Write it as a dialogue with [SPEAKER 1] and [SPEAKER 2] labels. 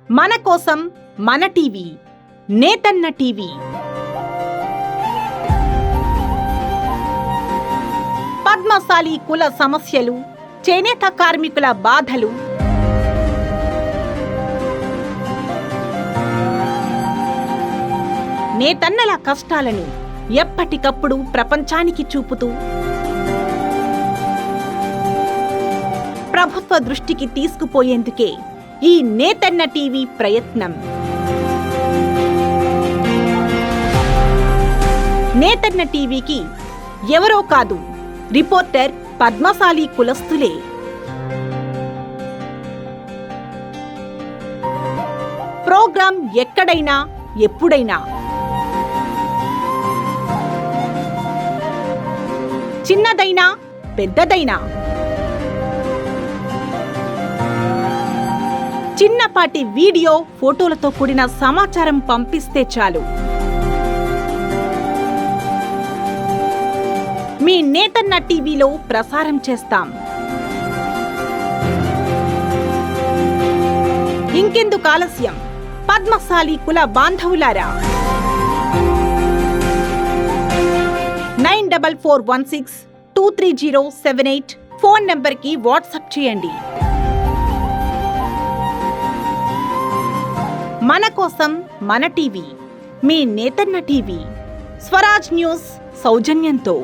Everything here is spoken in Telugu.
[SPEAKER 1] మన కోసం మన టీవీ నేతన్న టీవీ. పద్మశాలి కుల సమస్యలు, చేనేత కార్మికుల బాధలు, నేతన్నల కష్టాలను ఎప్పటికప్పుడు ప్రపంచానికి చూపుతూ ప్రభుత్వ దృష్టికి తీసుకుపోయేందుకే ఈ నేతన్న టీవీ ప్రయత్నం. నేతన్న టీవీకి ఎవరో కాదు, రిపోర్టర్ పద్మశాలి కులస్తులే. ప్రోగ్రాం ఎక్కడైనా ఎప్పుడైనా, చిన్నదైనా పెద్దదైనా, చిన్నపాటి వీడియో ఫోటోలతో కూడిన సమాచారం పంపిస్తే చాలు, మీ నేతన్న టీవీలో ప్రసారం చేస్తాం. ఇంకెందుకు ఆలస్యం, పద్మశాలి కుల బాంధవులారా, 9441623078 ఫోన్ నంబర్కి వాట్సాప్ చేయండి. మన కోసం మన టీవీ, మీ నేతన్న టీవీ, స్వరాజ్ న్యూస్ సౌజన్యంతో.